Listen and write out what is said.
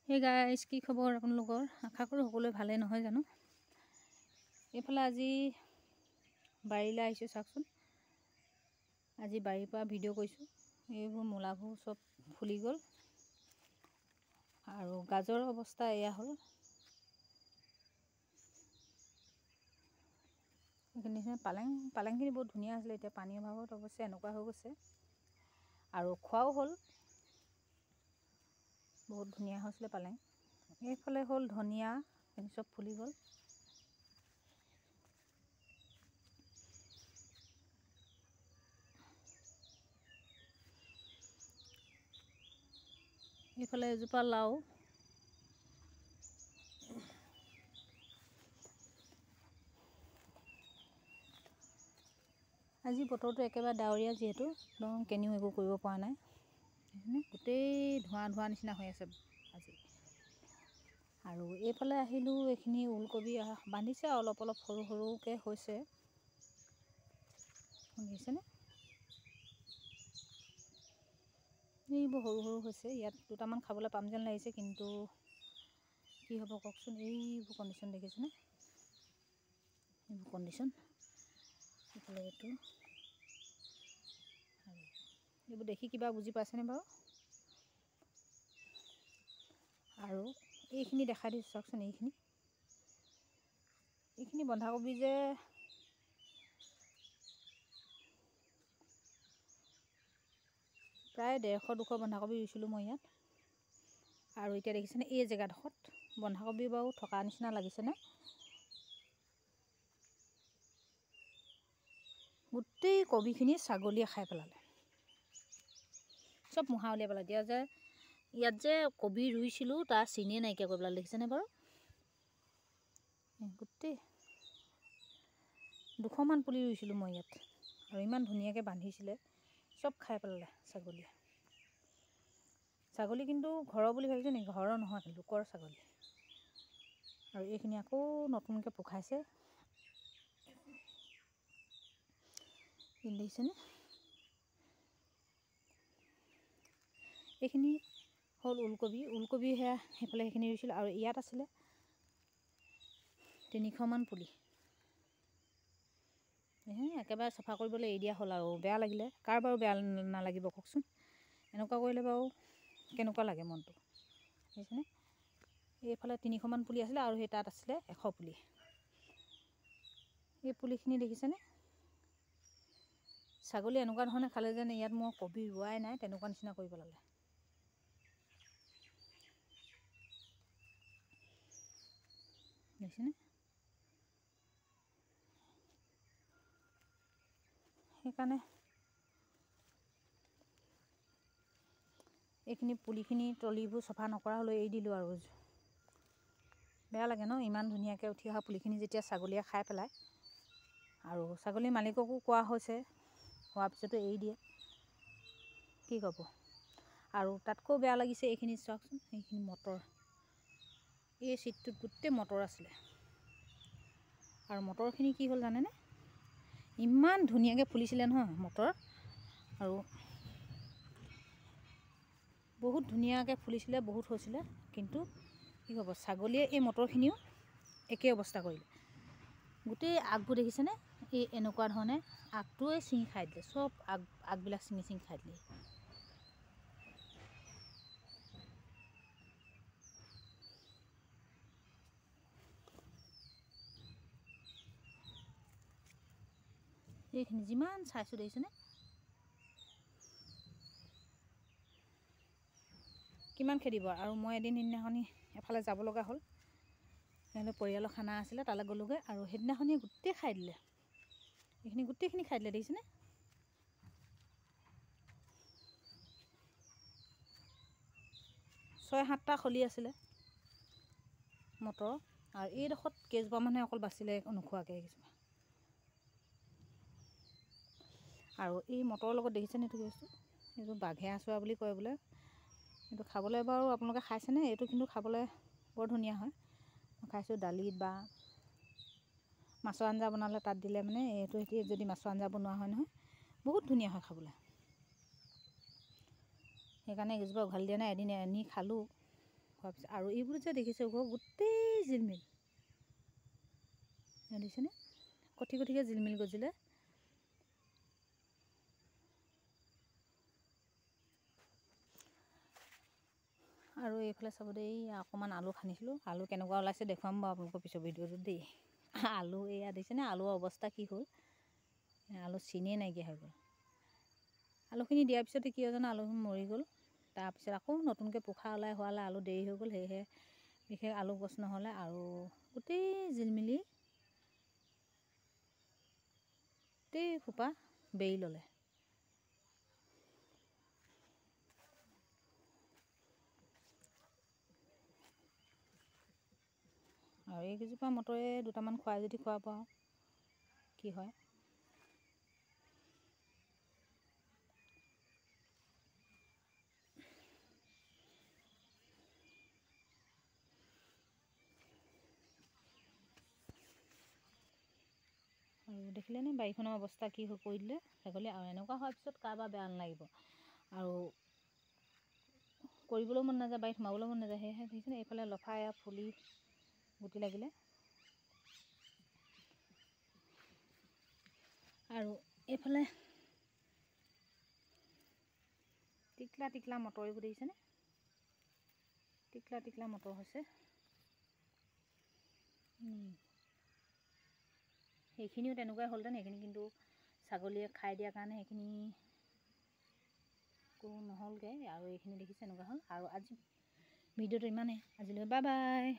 Hey guys, কি খবৰ আপোনালোকৰ? আশা কৰোঁ সকলোৱে ভালেই নহয় জানো। এইফালে আজি বাৰীলৈ আহিছোঁ, চাওকচোন। আজি বাৰীৰ পৰা ভিডিঅ' কৰিছোঁ। এইবোৰ মূলাবোৰ চব ফুলি গ'ল আৰু গাজৰৰ অৱস্থা এয়া হ'ল। এইখিনি পালেংখিনি বহুত ধুনীয়া আছিলে, এতিয়া পানীৰ অভাৱত অৱশ্যে এনেকুৱা হৈ গৈছে। আৰু খোৱাও হ'ল, বহুত ধুনীয়া হৈছিলে পালেং। এইফালে হ'ল ধনিয়া, এইখিনি চব ফুলি গ'ল। এইফালে এজোপা লাও। আজি বতৰটো একেবাৰে ডাৱৰীয়া, যিহেতু একদম কেনিও একো কৰিব পৰা নাই। গোটেই ধোঁৱা নিচিনা হৈ আছে আজি। আৰু এইফালে আহিলোঁ, এইখিনি ওলকবি বান্ধিছে, অলপ অলপ সৰু সৰুকৈ হৈছে, শুনিছেনে? এইবোৰ সৰু সৰু হৈছে, ইয়াত দুটামান খাবলৈ পাম যেন লাগিছে, কিন্তু কি হ'ব কওকচোন। এইবোৰ কণ্ডিশ্যন দেখিছেনে? এইবোৰ কণ্ডিশ্যন। এইফালে এইটো, এইবোৰ দেখি কিবা বুজি পাইছেনে বাৰু? আৰু এইখিনি দেখাই দিছোঁ, চাওকচোন। এইখিনি বন্ধাকবি যে প্ৰায় 150-200 বন্ধাকবি ৰুইছিলোঁ মই ইয়াত। আৰু এতিয়া দেখিছেনে, এই জেগাডোখৰত বন্ধাকবি বাৰু থকা নিচিনা লাগিছেনে? গোটেই কবিখিনি ছাগলীয়ে খাই পেলালে, চব মুহা উলিয়াই পেলালে। এতিয়া যে ইয়াত যে কবি ৰুইছিলোঁ, তাৰ চিনেই নাইকিয়া কৰি পেলালে, দেখিছেনে বাৰু? গোটেই 200মান পুলি ৰুইছিলোঁ মই ইয়াত, আৰু ইমান ধুনীয়াকৈ বান্ধিছিলে, চব খাই পেলালে ছাগলীয়ে। ছাগলী কিন্তু ঘৰৰ বুলি ভাবিছে নেকি? ঘৰৰ নহয়, লোকৰ ছাগলী। আৰু এইখিনি আকৌ নতুনকৈ পোখাইছে, দেখিছেনে? এইখিনি হ'ল ওলকবি সেয়া সেইফালে সেইখিনি ৰুইছিলোঁ। আৰু ইয়াত আছিলে 300মান পুলি। একেবাৰে চাফা কৰিবলৈ এৰি দিয়া হ'ল, আৰু বেয়া লাগিলে। কাৰ বাৰু বেয়া নালাগিব কওকচোন? এনেকুৱা কৰিলে বাৰু কেনেকুৱা লাগে মনটো, দেখিছেনে? এইফালে 300মান পুলি আছিলে, আৰু সেই তাত আছিলে 100 পুলি। এই পুলিখিনি দেখিছেনে? ছাগলী এনেকুৱা ধৰণে খালে যেন ইয়াত মই কবি ৰোৱাই নাই, তেনেকুৱা নিচিনা কৰি পেলালে। দেখিছেনে? সেইকাৰণে এইখিনি পুলিখিনি তলিবোৰ চফা নকৰা হ'লেও এৰি দিলোঁ। আৰু বেয়া লাগে ন, ইমান ধুনীয়াকৈ উঠি অহা পুলিখিনি যেতিয়া ছাগলীয়ে খাই পেলায়। আৰু ছাগলীৰ মালিককো কোৱা হৈছে, হোৱাৰ পিছতো এৰি দিয়ে, কি ক'ব? আৰু তাতকৈ বেয়া লাগিছে এইখিনি চাওকচোন, এইখিনি মটৰ। এই চিটটোত গোটেই মটৰ আছিলে, আৰু মটৰখিনি কি হ'ল জানেনে? ইমান ধুনীয়াকৈ ফুলিছিলে নহয় মটৰ, আৰু বহুত ধুনীয়াকৈ ফুলিছিলে, বহুত হৈছিলে। কিন্তু কি হ'ব, ছাগলীয়ে এই মটৰখিনিও একেই অৱস্থা কৰিলে। গোটেই আগবোৰ দেখিছেনে? এই এনেকুৱা ধৰণে আগটোৱে ছিঙি খাই দিলে, চব আগবিলাক ছিঙি খাই দিলে। এইখিনি যিমান চাইছোঁ দেখিছেনে? কিমান খেদিব? আৰু মই এদিন সেইদিনাখনি এফালে যাব লগা হ'ল, সিহঁতৰ পৰিয়ালৰ খানা আছিলে, তালৈ গ'লোগৈ, আৰু সেইদিনাখনি গোটেই খাই দিলে। এইখিনি গোটেইখিনি খাই দিলে, দেখিছেনে? ছয় সাতটা খলি আছিলে মটৰ, আৰু এইডোখৰত কেইজোপা মানুহে অকল বাচিলে নোখোৱাকৈ কিছুমান। আৰু এই মটৰৰ লগত দেখিছেনে এইটো কি বস্তু? এইটো বাঘে আঁচোৰা বুলি কয় বোলে। এইটো খাবলৈ বাৰু আপোনালোকে খাইছেনে? এইটো কিন্তু খাবলৈ বৰ ধুনীয়া হয়। মই খাইছোঁ দালিত বা মাছৰ আঞ্জা বনালে তাত দিলে, মানে এইটো যদি মাছৰ আঞ্জা বনোৱা হয় নহয়, বহুত ধুনীয়া হয় খাবলৈ। সেইকাৰণে এজোপা উঘালি দিয়া নাই, এদিন আনি খালোঁ, খোৱাৰ পিছত আৰু এইবোৰ যে দেখিছে গোটেই জিলমিল দেখিছেনে, কঠি কঠিকৈ জিলমিল গজিলে। আৰু এইফালে চাব দেই, অকণমান আলু খান্দিছিলোঁ, আলু কেনেকুৱা ওলাইছে দেখুৱাম বাৰু আপোনালোকৰ পিছৰ ভিডিঅ'টোত দেই। আলু এয়া দেখিছেনে, আলুৰ অৱস্থা কি হ'ল, আলু চিনেই নাইকিয়া হৈ গ'ল। আলুখিনি দিয়াৰ পিছতে কি জানো, আলুখিনি মৰি গ'ল। তাৰপিছত আকৌ নতুনকৈ পোখা ওলাই হোৱালে আলু দেৰি হৈ গ'ল, সেয়েহে বিশেষ আলু গছ নহ'লে। আৰু গোটেই জিলমিলি গোটেই সোপা বেৰি ল'লে। আৰু এইকেইজোপা মটৰে দুটামান খুৱাই যদি খুৱাব আৰু কি হয়। আৰু দেখিলেনে বাৰীখনৰ অৱস্থা কি হৈ কৰি দিলে ছাগলী। আৰু এনেকুৱা হোৱাৰ পিছত কাৰোবাৰ বেয়া নালাগিব, আৰু কৰিবলৈও মন নাযায়, বাৰীত সোমাবলৈও মন নাযায়। সেয়েহে দেখিছেনে, এইফালে লফা এয়া ফুলি গুটি লাগিলে। আৰু এইফালে টিকলা টিকলা মটৰ, এইবোৰ দেখিছেনে, টিকলা টিকলা মটৰ হৈছে। সেইখিনিও তেনেকুৱাই হ'লহেঁতেন, সেইখিনি কিন্তু ছাগলীয়ে খাই দিয়াৰ কাৰণে সেইখিনি একো নহ'লগৈ। আৰু এইখিনি দেখিছে এনেকুৱা হ'ল। আৰু আজি ভিডিঅ'টো ইমানেই, আজিলৈ বাই বাই।